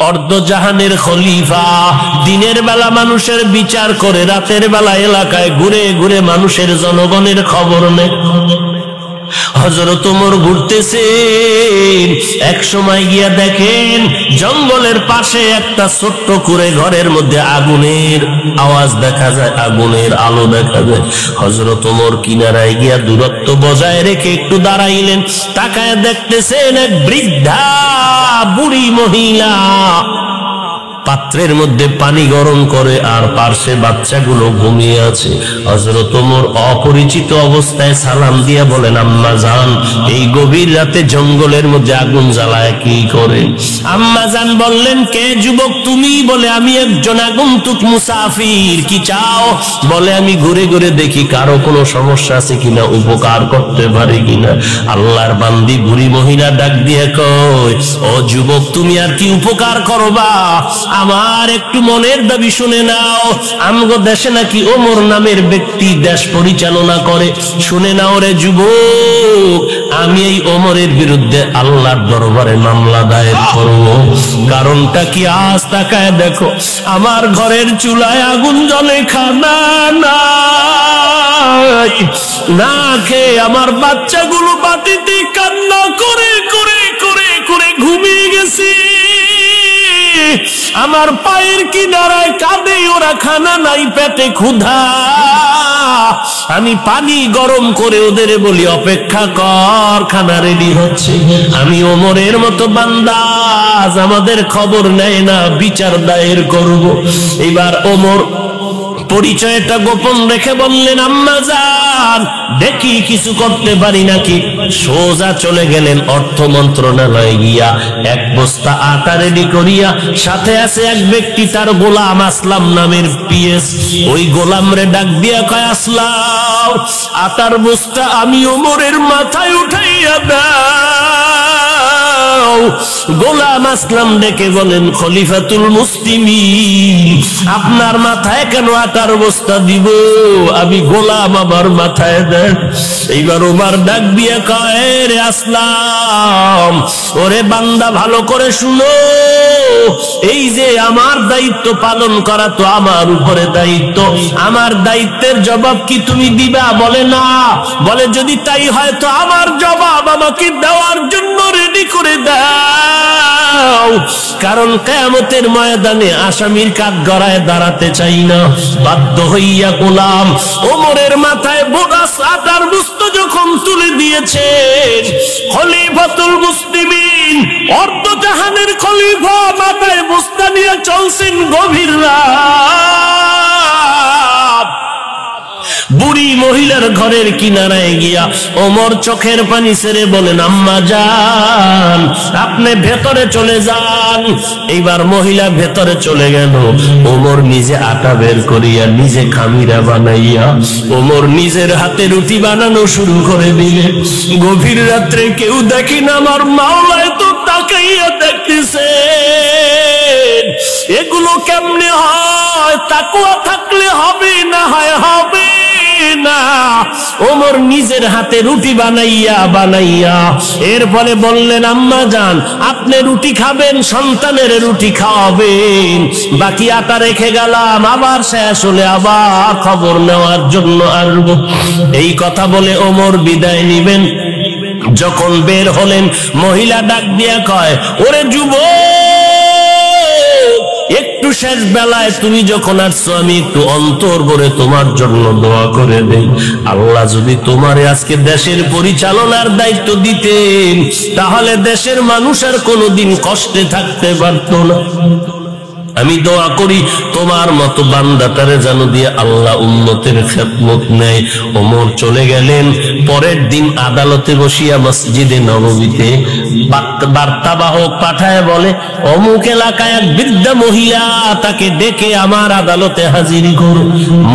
অর্ধজাহানের খলিফা, দিনের বেলা মানুষের বিচার করে, রাতের বেলা এলাকায় ঘুরে ঘুরে মানুষের জনগণের খবর নেয়। হযরত ওমর ঘুরতেছেন, এক সময় গিয়া দেখেন জঙ্গলের পাশে একটা ছোট্ট করে ঘরের মধ্যে আগুনের আওয়াজ দেখা যায়, আগুনের আলো দেখা যায়। হযরত ওমর কিনারায় গিয়া দূরত্ব বজায় রেখে একটু দাঁড়াইলেন, তাকায় দেখতেছেন এক বৃদ্ধা বুড়ি মহিলা পাত্রের মধ্যে পানি গরম করে আর পার্শ্বে বাচ্চাগুলো ঘুমিয়ে আছে। হযরত ওমর অপরিচিত অবস্থায় সালাম দিয়া বলেন, আম্মা জান, এই গভীর রাতে জঙ্গলের মধ্যে আগুন জ্বালায় কি করে? আম্মা জান বললেন, কে যুবক তুমি? বলে, আমি একজন আগন্তুক মুসাফির। কি চাও? বলে, আমি ঘুরে ঘুরে দেখি কারো কোনো সমস্যা আছে কিনা, উপকার করতে পারি কিনা। আল্লাহর বান্দি বুড়ি মহিলা ডাক দিয়ে কয়, ও যুবক, তুমি আর কি উপকার করবা? আমার একটু মনের দাবি শুনে নাও। আমগো দেশে নাকি ওমর নামের ব্যক্তি দেশ পরিচালনা করে। শুনে নাও রে যুবক, আমি এই ওমরের বিরুদ্ধে আল্লাহর দরবারে মামলা দায়ের করব। কারণটা কি? আজ তাকায় দেখো, আমার ঘরের চুলায় আগুন জ্বলে, খানা নাই, না খেয়ে আমার বাচ্চাগুলো বাটিতে কান্না করে করে করে করে ঘুমিয়ে গেছে। আমার পায়ের কিনারায় কাঁদে ওরা, খানা নাই, পেটে ক্ষুধা। আমি পানি গরম করে ওদের বলি অপেক্ষা কর, খানা রেডি হচ্ছে। আমি ওমরের মতো বান্দা, আমাদের খবর নেয় না, বিচার দায়ের করব। এবার ওমর পরিচয়টা গোপন রেখে বললেন, আম্মা জান, দেখি কিছু করতে পারি নাকি। সোজা চলে গেলেন অর্থ মন্ত্রণালয়ে গিয়া এক বস্তা আটা রেডি করিয়া, সাথে আছে এক ব্যক্তি, তার গোলাম আসলাম নামের পিএস। ওই গোলাম রে ডাক দিয়া কয়, আসলাম, আটার বস্তা আমি ওমরের মাথায় উঠাইয়া দাও। গোলাম আসলাম ডেকে বলেন, খলিফাতুল মুসলিমিন, আপনার মাথায় কেন আটার বস্তা দিব? আমি গোলাম, আমার মাথায় দেন। এইবার ওমর ডাক দিয়ে কয়, রে আসলাম, ওরে বান্দা, ভালো করে শুনো, এই যে আমার দায়িত্ব পালন করা তো আমার উপরে দায়িত্ব, আমার দায়িত্বের জবাব কি তুমি দিবা? বলে না। বলে, যদি তাই হয় তো আমার জবাব আমাকে দেওয়ার জন্য রেডি করে দাও, কারণ কিয়ামতের ময়দানে আসামির কাঠগড়ায় দাঁড়াতে চাই না। বাধ্য হইয়া গোলাম ওমরের মাথায় বোগাস আটার বস্তা যখন তুলে দিয়েছেন, খলিফাতুল মুসলিমিন, অর্ধজাহানের খলিফা, মাথায় বস্তা নিয়ে চলছেন গভীর রাত। বুড়ি মহিলার ঘরের কিনারায় গিয়া ওমর চোখের পানি ছেড়ে বলেন, আম্মা জান, আপনি ভেতরে চলে যান। এইবার মহিলা ভেতরে চলে গেল। ওমর নিজে আটা বের করিয়া, নিজে খামিরা বানাইয়া ওমর নিজের হাতে রুটি বানানো শুরু করে দিলেন। গভীর রাত্রে কেউ দেখি না, আমার মাওলায় তো তাকাইয়া দেখতেছে। এগুলো কেমনে হয়? তাকওয়া থাকলে হবে, না হয় হবে না। ওমর নিজের হাতে রুটি বানাইয়া বানাইয়া এরপরে বললেন, আম্মা জান, আপনি রুটি খাবেন, সন্তানের রুটি খাওয়াবেন, বাকি আটা রেখে গেলাম, আবার শেষ হলে আবার খবর নেওয়ার জন্য আসবো। এই কথা বলে ওমর বিদায় নিবেন। যখন বের হলেন, মহিলা ডাক দিয়া কয়, ওরে যুবক, একটু শেষ বেলায় তুমি যখন আসছো, আমি একটু অন্তর ভরে তোমার জন্য দোয়া করে দেই। আল্লাহ যদি তোমারে আজকে দেশের পরিচালনার দায়িত্ব দিতেন, তাহলে দেশের মানুষ আর কোনোদিন কষ্টে থাকতে পারত না। আমি দোয়া করি তোমার মতো বান্দাটারে যেন দিয়ে আল্লাহ উম্মতের খেদমত নেয়। ওমর চলে গেলেন। পরের দিন আদালতে বসিয়া মসজিদে নববীতে বার্তাবাহক পাঠায় বলে, অমুক এলাকায় এক বৃদ্ধা মহিলা, তাকে ডেকে আমার আদালতে হাজির করো।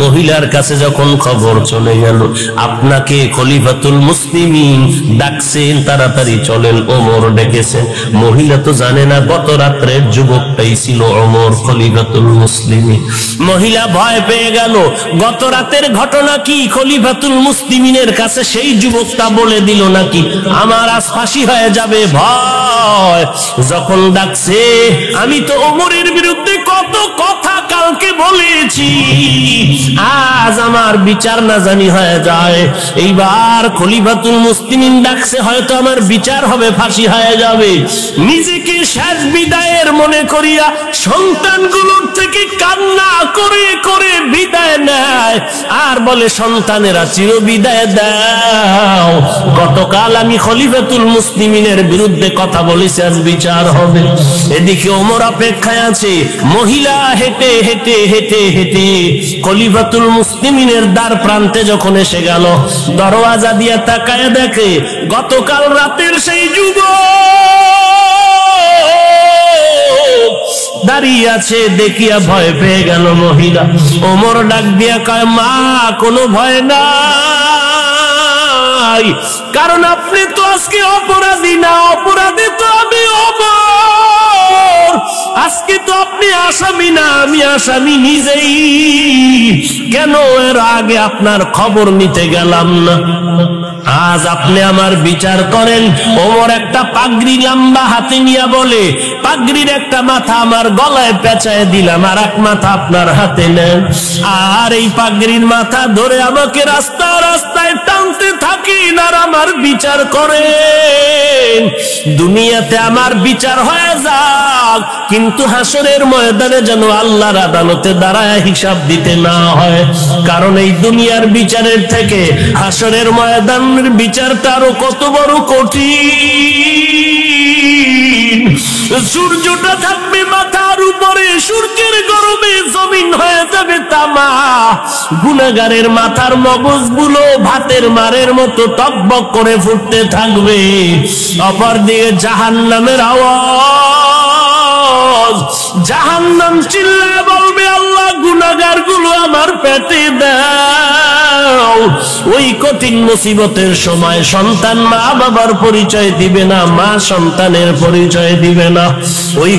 মহিলার কাছে যখন খবর চলে গেল, আপনাকে খলিফাতুল মুসলিমিন ডাকছেন, তাড়াতাড়ি চলেন, ওমর ডেকেছেন। মহিলা তো জানে না গত রাত্রের যুবকটাই ছিল ওমর। খলিফাতুল মুসলিমিন। মহিলা ভয় পেয়ে গেল, গত রাতের ঘটনা কি খলিফাতুল মুসলিমিনের কাছে সেই যুবকটা বলে দিল নাকি আমার আজ ফাঁসি হয়ে যাবে। ভয় যখন ডাকছে, আমি তো ওমরের বিরুদ্ধে কত কথা কালকে বলেছি, আজ আমার বিচার না জানি হয়ে যায়। এইবার খলিফাতুল মুসলিমিন ডাকছে, হয়তো আমার বিচার হবে, ফাঁসি হয়ে যাবে। নিজেকে শেষ বিদায়ের মনে করিয়া সন্তানগুলোর থেকে কান্না করে করে বিদায় নেয় আর বলে, সন্তানেরা চির বিদায় দাও, গতকাল আমি খলিফাতুল মুসলিমিনের বিরুদ্ধে কথা বলেছি, আজ বিচার হবে। এদিকে ওমর অপেক্ষায় আছে। মহিলা হেঁটে হেঁটে হেঁটে হেঁটে খলিফাতুল মুসলিমিনের দ্বার প্রান্তে যখন এসে গেল, দরওয়াজা দিয়ে তাকায় দেখে গতকাল রাতের সেই যুবক দাঁড়িয়ে আছে। দেখিয়া ভয় পেয়ে গেল মহিলা। ওমর ডাক দিয়া কয়, মা কোনো ভয় নাই, কারণ আপনি তো আজকে অপরাধী না, অপরাধী তো আমি ওমর। আজকে তো আপনি আসামি না, আমি আসামি নিজেই। কেন এর আগে আপনার খবর নিতে গেলাম না? আজ আপনি আমার বিচার করেন। ওমর একটা পাগড়ি লম্বা হাতে নিয়ে বলে, পাগড়ির একটা মাথা আমার গলায় পেঁচায় দিলাম, আর এক মাথা আপনার হাতে নেন, আর এই পাগড়ির মাথা ধরে আমাকে রাস্তা রাস্তায় টানতে থাকেন আর আমার বিচার করেন। দুনিয়াতে আমার বিচার হয়ে যাক, কিন্তু হাসরের ময়দানে যেন আল্লাহর আদালতে দাঁড়ায় হিসাব দিতে না হয়। কারণ এই দুনিয়ার বিচারের থেকে হাসরের ময়দানের বিচারটা আরো কত বড় কঠিন। সূর্যটা থাকবে মাথার উপরে, সূর্যের গরমে জমিন হয়ে যাবে তামা। গুনাহগারের মাথার মগজগুলো ভাতের মারের মতো টকবক করে ফুটতে থাকবে। অপরদিকে জাহান্নামের আওয়াজ, জাহান্নাম চিল্লায় বলবে, আল্লাহ গুনাহগার গুলো আমার পেটে দাও। ওই কঠিন মুসিবতের সময় সন্তান মা বাবার পরিচয় দিবে না, মা সন্তানের পরিচয় দিবে না। ওই